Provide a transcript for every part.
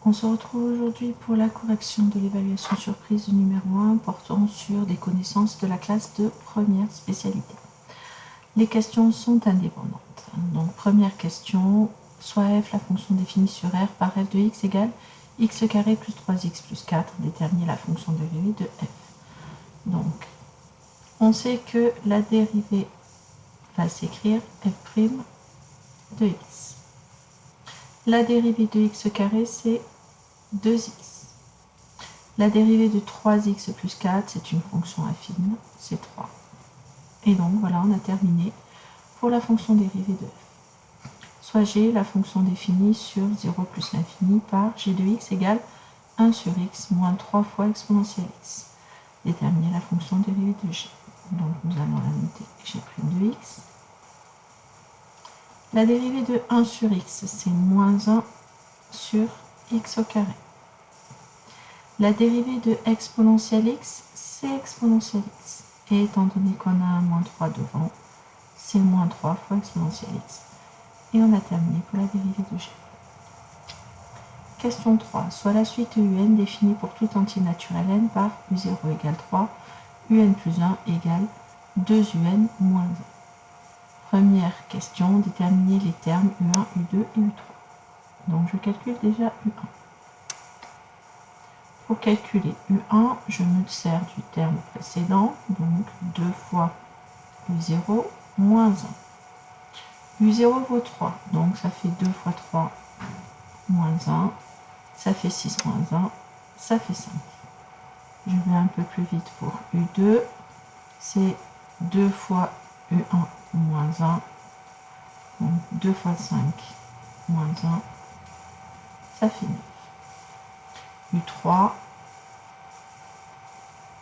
On se retrouve aujourd'hui pour la correction de l'évaluation surprise numéro 1 portant sur des connaissances de la classe de première spécialité. Les questions sont indépendantes. Donc première question, soit f la fonction définie sur R par f de x égale x carré plus 3x plus 4, déterminer la fonction dérivée de f. Donc on sait que la dérivée va s'écrire f' de x. La dérivée de x carré c'est 2x. La dérivée de 3x plus 4, c'est une fonction affine, c'est 3. Et donc voilà, on a terminé pour la fonction dérivée de f. Soit g, la fonction définie sur 0 plus l'infini par g de x égale 1 sur x moins 3 fois exponentielle x. Déterminer la fonction dérivée de g. Donc nous allons la noter g' de x. La dérivée de 1 sur x, c'est moins 1 sur x au carré. La dérivée de exponentielle x, c'est exponentielle x. Et étant donné qu'on a un moins 3 devant, c'est moins 3 fois exponentielle x. Et on a terminé pour la dérivée de g. Question 3. Soit la suite un définie pour tout entier naturel n par u0 égale 3, un plus 1 égale 2un moins 1. Première question, déterminer les termes u1, u2 et u3. Donc je calcule déjà u1. Pour calculer u1, je me sers du terme précédent, donc 2 fois u0 moins 1. u0 vaut 3, donc ça fait 2 fois 3 moins 1, ça fait 6 moins 1, ça fait 5. Je vais un peu plus vite pour u2, c'est 2 fois u1 moins 1, donc 2 fois 5 moins 1, ça fait 9. u3,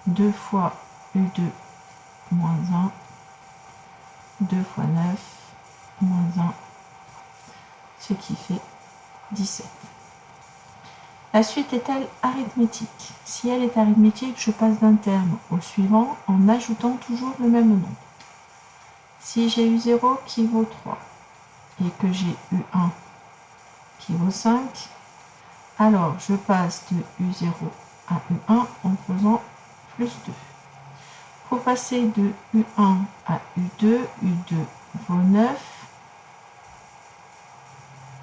2 fois u2 moins 1, 2 fois 9 moins 1, ce qui fait 17. La suite est-elle arithmétique? Si elle est arithmétique, je passe d'un terme au suivant en ajoutant toujours le même nombre. Si j'ai u0 qui vaut 3 et que j'ai u1 qui vaut 5, alors je passe de u0 à u1 en faisant plus 2. Pour passer de u1 à u2, u2 vaut 9.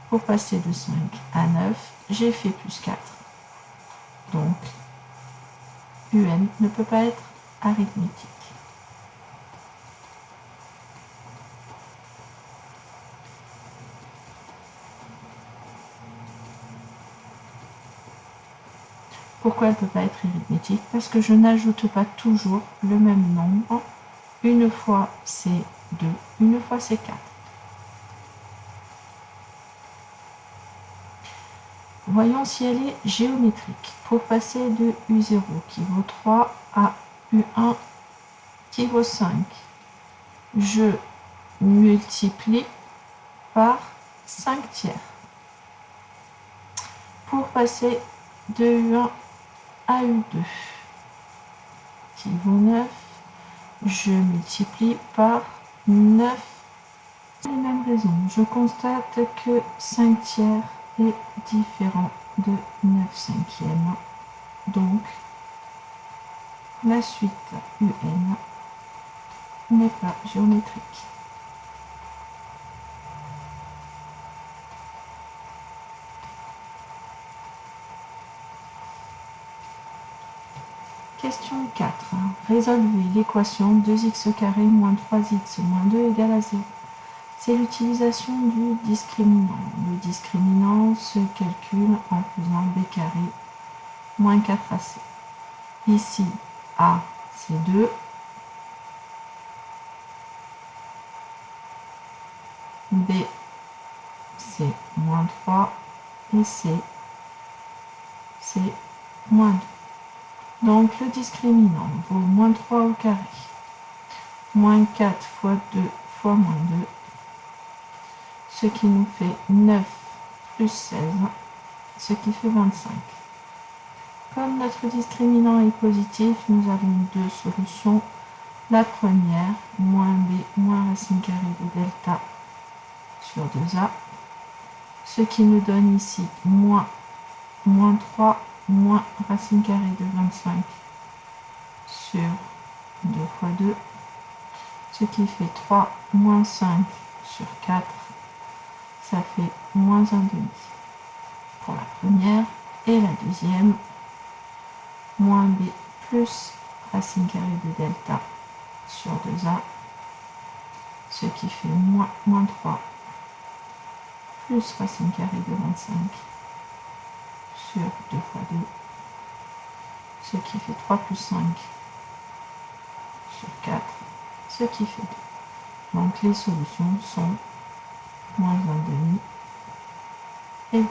Pour passer de 5 à 9, j'ai fait plus 4. Donc, un ne peut pas être arithmétique. Pourquoi elle ne peut pas être arithmétique? Parce que je n'ajoute pas toujours le même nombre. Une fois c'est 2, une fois c'est 4. Voyons si elle est géométrique. Pour passer de u0 qui vaut 3 à u1 qui vaut 5, je multiplie par 5 tiers. Pour passer de u1 à u2 qui vaut 9, je multiplie par 9. Pour les mêmes raisons, je constate que 5 tiers est différent de 9 cinquièmes. Donc, la suite un n'est pas géométrique. Question 4. Résolvez l'équation 2x carré moins 3x moins 2 égale à 0. C'est l'utilisation du discriminant. Le discriminant se calcule en faisant b carré moins 4ac. Ici, a c'est 2. B c'est moins 3 et C c'est moins 2. Donc le discriminant vaut moins 3 au carré, moins 4 fois 2 fois moins 2, ce qui nous fait 9 plus 16, ce qui fait 25. Comme notre discriminant est positif, nous avons deux solutions. La première, moins b moins racine carrée de delta sur 2a, ce qui nous donne ici moins moins 3 moins racine carrée de 25 sur 2 fois 2, ce qui fait 3 moins 5 sur 4, ça fait moins 1 demi pour la première, et la deuxième, moins b plus racine carrée de delta sur 2a, ce qui fait moins 3 plus racine carrée de 25 sur 2 fois 2, ce qui fait 3 plus 5 sur 4, ce qui fait 2. Donc les solutions sont moins 1 demi et 2.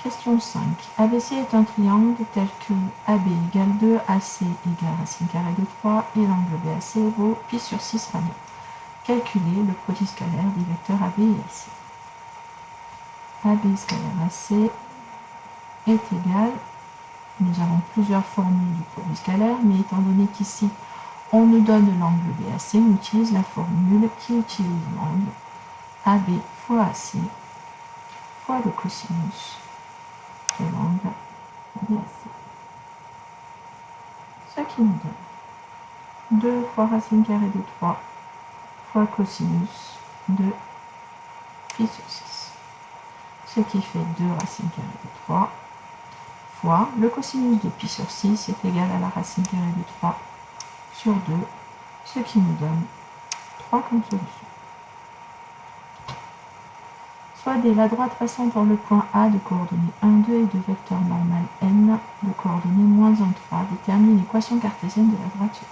Question 5. ABC est un triangle tel que AB égale 2, AC égale racine carrée de 3 et l'angle BAC vaut pi sur 6 radians. Calculez le produit scalaire des vecteurs AB et AC. AB scalaire AC est égal, nous avons plusieurs formules du produit scalaire, mais étant donné qu'ici on nous donne l'angle BAC, on utilise la formule qui utilise l'angle AB fois AC fois le cosinus de l'angle BAC. Ce qui nous donne 2 fois racine carrée de 3 fois cosinus de pi sur 6. Ce qui fait 2 racine carrée de 3 fois le cosinus de pi sur 6 est égal à la racine carrée de 3 sur 2, ce qui nous donne 3 comme solution. Soit dès la droite passant par le point A de coordonnées 1, 2 et de vecteur normal n de coordonnées moins 1, 3 détermine l'équation cartésienne de la droite sur D.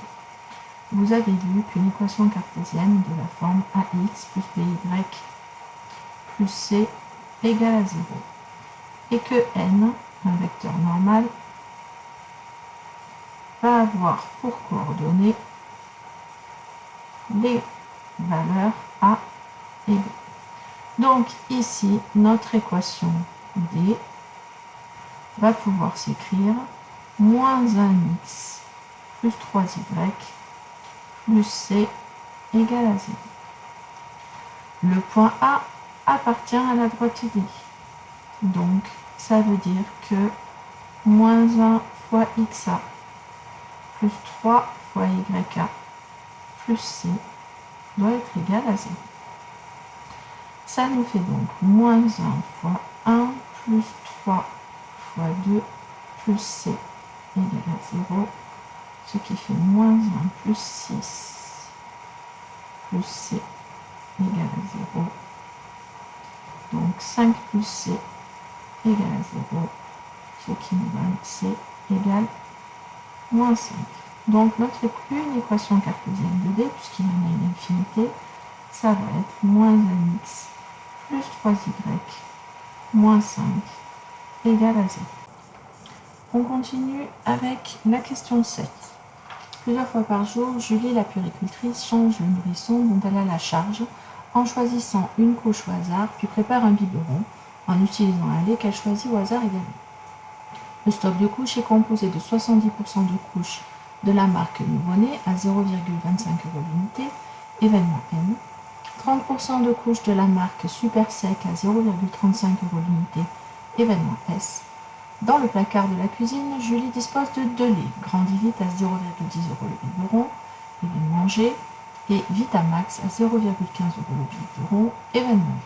Vous avez vu qu'une équation cartésienne de la forme ax plus by plus c égale à 0 et que n, un vecteur normal, va avoir pour coordonnées les valeurs a et b. Donc ici, notre équation D va pouvoir s'écrire moins 1x plus 3y plus c égale à 0. Le point A appartient à la droite D. Donc ça veut dire que moins 1 fois xa plus 3 fois ya plus c doit être égal à 0. Ça nous fait donc moins 1 fois 1 plus 3 fois 2 plus c égale à 0, ce qui fait moins 1 plus 6 plus c égale à 0. Donc 5 plus c égale à 0, ce qui nous donne c égale moins 5. Donc notre une équation cartésienne de D, puisqu'il y en a une infinité, ça va être moins 1x plus 3y moins 5 égale à 0. On continue avec la question 7. Plusieurs fois par jour, Julie, la puéricultrice, change le nourrisson dont elle a la charge en choisissant une couche au hasard, puis prépare un biberon en utilisant un lait qu'elle choisit au hasard également. Le stock de couches est composé de 70% de couches de la marque nouveau-né à 0,25 € l'unité, événement N, 30% de couches de la marque super sec à 0,35 € l'unité, événement S. Dans le placard de la cuisine, Julie dispose de 2 laits, Grandi Vite à 0,10 € le biberon, événement G, et Vitamax à 0,15 € le biberon, événement V.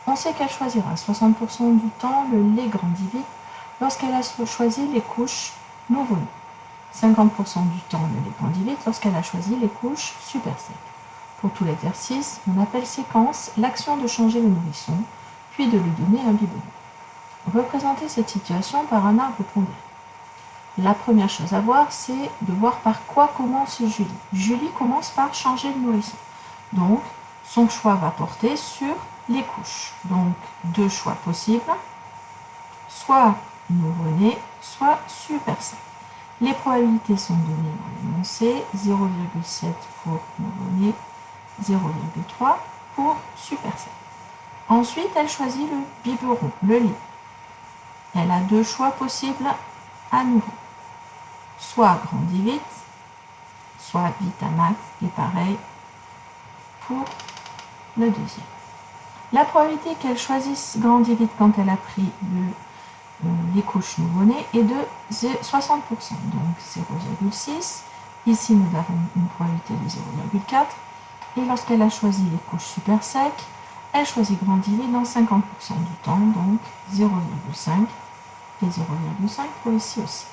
On sait qu'elle choisira 60% du temps le lait Grandi Vite lorsqu'elle a choisi les couches nouveau-né, 50% du temps le lait Grandi Vite lorsqu'elle a choisi les couches super sec. Pour tout l'exercice, on appelle séquence l'action de changer le nourrisson, puis de lui donner un biberon. Représenter cette situation par un arbre pondéré. La première chose à voir, c'est de voir par quoi commence Julie. Julie commence par changer le nourrisson. Donc, son choix va porter sur les couches. Donc, 2 choix possibles, soit nouveau-né, soit super sec. Les probabilités sont données dans l'énoncé, 0,7 pour nouveau-né, 0,3 pour super sec. Ensuite, elle choisit le biberon, le lait. Elle a 2 choix possibles à nouveau. Soit Grandi Vite, soit Vitamax, et pareil pour le deuxième. La probabilité qu'elle choisisse grandit vite quand elle a pris les couches nouveau-nées est de 60%, donc 0,6. Ici, nous avons une probabilité de 0,4. Et lorsqu'elle a choisi les couches super secs, elle choisit grandit vite dans 50% du temps, donc 0,5 et 0,5 pour ici aussi.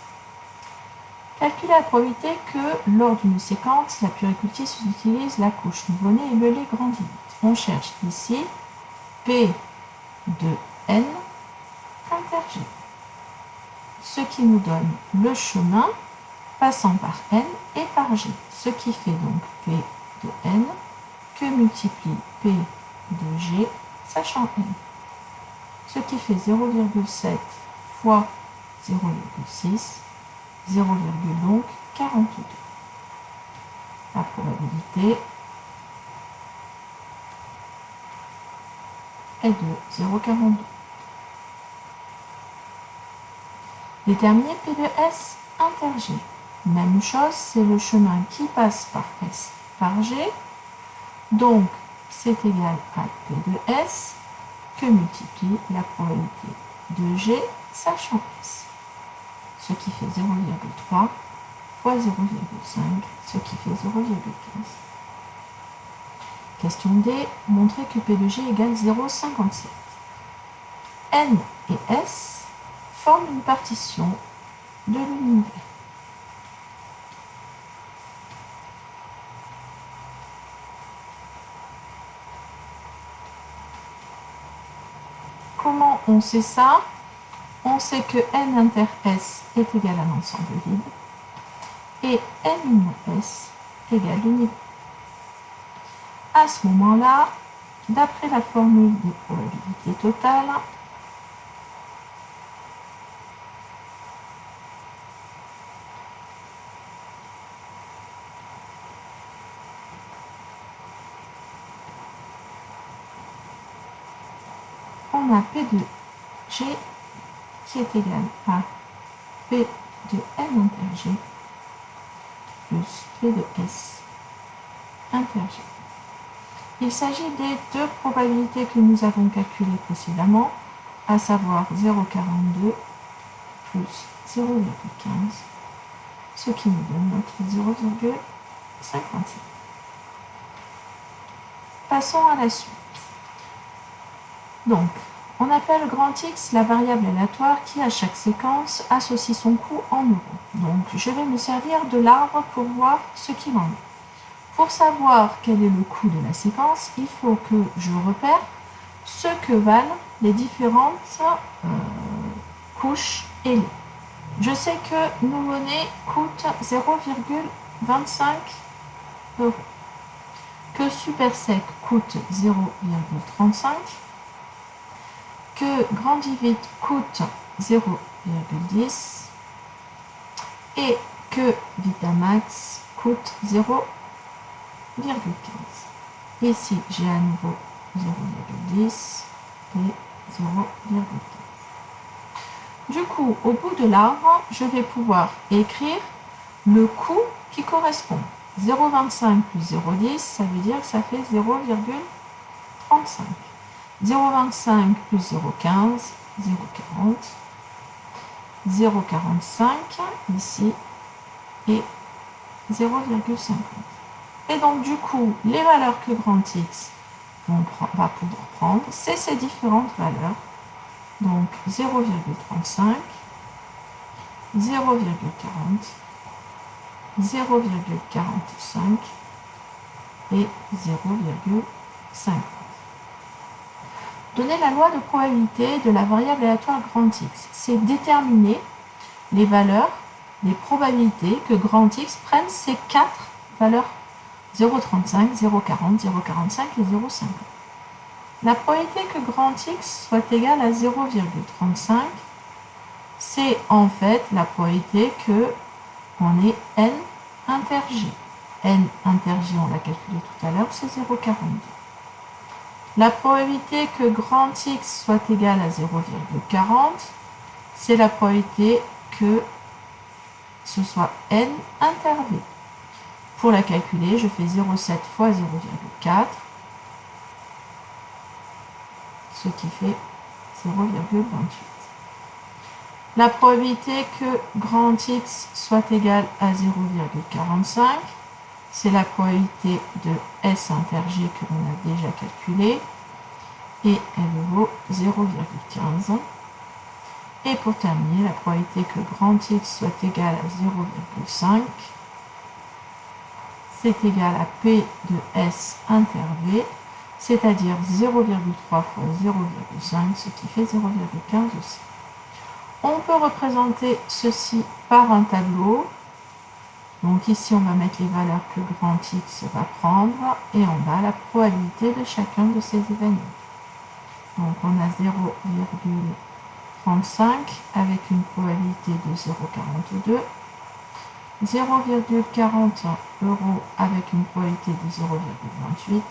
Calculer la probabilité que lors d'une séquence, la puéricultrice utilise la couche nouveau-née et le lait grandit vite. On cherche ici P de N inter G, ce qui nous donne le chemin passant par N et par G, ce qui fait donc P de N que multiplie P de G, sachant N, ce qui fait 0,7 fois 0,6, 0, donc 42. La probabilité est de 0,42. Déterminer P de S inter G. Même chose, c'est le chemin qui passe par S par G. Donc, c'est égal à P de S que multiplie la probabilité de G, sachant S. Ce qui fait 0,3 fois 0,5, ce qui fait 0,15. Question D, montrer que P de G égale 0,57. N et S forment une partition de l'univers. Comment on sait ça? On sait que N inter S est égal à l'ensemble vide et N union S égale l'univers. À ce moment-là, d'après la formule des probabilités totales, on a P de G qui est égal à P de N inter G plus P de S inter G. Il s'agit des deux probabilités que nous avons calculées précédemment, à savoir 0,42 plus 0,15, ce qui nous donne notre 0,57. Passons à la suite. Donc, on appelle grand X la variable aléatoire qui, à chaque séquence, associe son coût en euros. Donc, je vais me servir de l'arbre pour voir ce qu'il en est. Pour savoir quel est le coût de la séquence, il faut que je repère ce que valent les différentes couches et laits. Je sais que nouveau-né coûte 0,25 €, que super sec coûte 0,35, que grandit vite coûte 0,10 et que Vitamax coûte 0,15. Ici, j'ai à nouveau 0,10 et 0,15. Du coup, au bout de l'arbre, je vais pouvoir écrire le coût qui correspond. 0,25 plus 0,10, ça veut dire que ça fait 0,35. 0,25 plus 0,15, 0,40. 0,45 ici et 0,50. Et donc, du coup, les valeurs que grand X va pouvoir prendre, c'est ces différentes valeurs. Donc, 0,35, 0,40, 0,45 et 0,50. Donner la loi de probabilité de la variable aléatoire grand X, c'est déterminer les valeurs, les probabilités que grand X prenne ces quatre valeurs 0,35, 0,40, 0,45 et 0,50. La probabilité que grand X soit égal à 0,35, c'est en fait la probabilité que on ait N inter G. N inter G, on l'a calculé tout à l'heure, c'est 0,42. La probabilité que grand X soit égal à 0,40, c'est la probabilité que ce soit N inter V. Pour la calculer, je fais 0,7 fois 0,4 ce qui fait 0,28. La probabilité que grand X soit égal à 0,45, c'est la probabilité de S inter G que l'on a déjà calculée, et elle vaut 0,15. Et pour terminer, la probabilité que grand X soit égal à 0,5, c'est égal à P de S inter V, c'est-à-dire 0,3 fois 0,5, ce qui fait 0,15 aussi. On peut représenter ceci par un tableau. Donc ici, on va mettre les valeurs que grand X va prendre, et en bas, la probabilité de chacun de ces événements. Donc on a 0,35 avec une probabilité de 0,42, 0,40 € avec une probabilité de 0,28,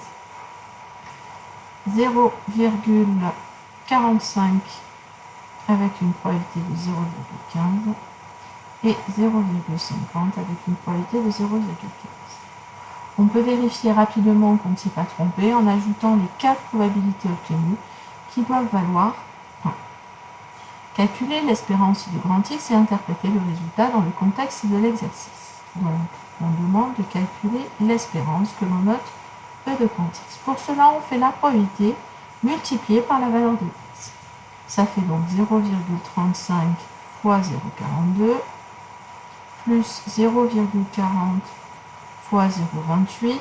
0,45 avec une probabilité de 0,15 et 0,50 avec une probabilité de 0,15. On peut vérifier rapidement qu'on ne s'est pas trompé en ajoutant les 4 probabilités obtenues qui doivent valoir 1. Calculer l'espérance de grand X et interpréter le résultat dans le contexte de l'exercice. Donc, on demande de calculer l'espérance que l'on note E de grand X. Pour cela, on fait la probabilité multipliée par la valeur de X. Ça fait donc 0,35 fois 0,42 plus 0,40 fois 0,28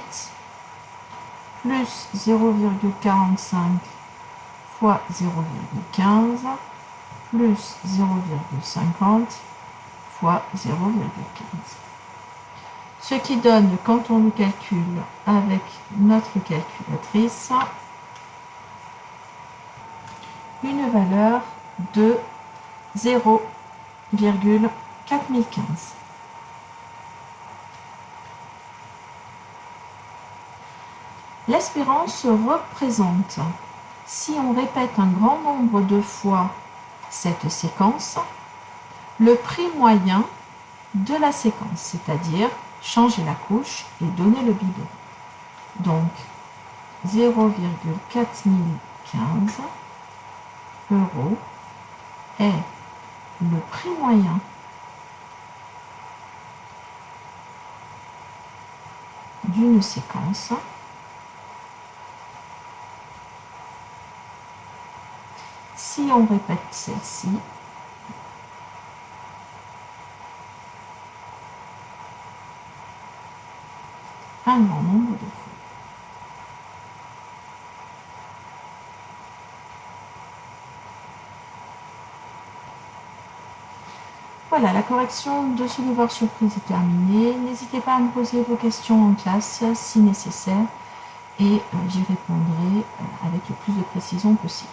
plus 0,45 fois 0,15 plus 0,50 fois 0,15. Ce qui donne, quand on le calcule avec notre calculatrice, une valeur de 0,4015. L'espérance se représente si on répète un grand nombre de fois cette séquence, le prix moyen de la séquence, c'est-à-dire changer la couche et donner le biberon. Donc 0,4015 € est le prix moyen d'une séquence si on répète celle-ci un grand nombre de fois. Voilà, la correction de ce devoir surprise est terminée. N'hésitez pas à me poser vos questions en classe si nécessaire et j'y répondrai avec le plus de précision possible.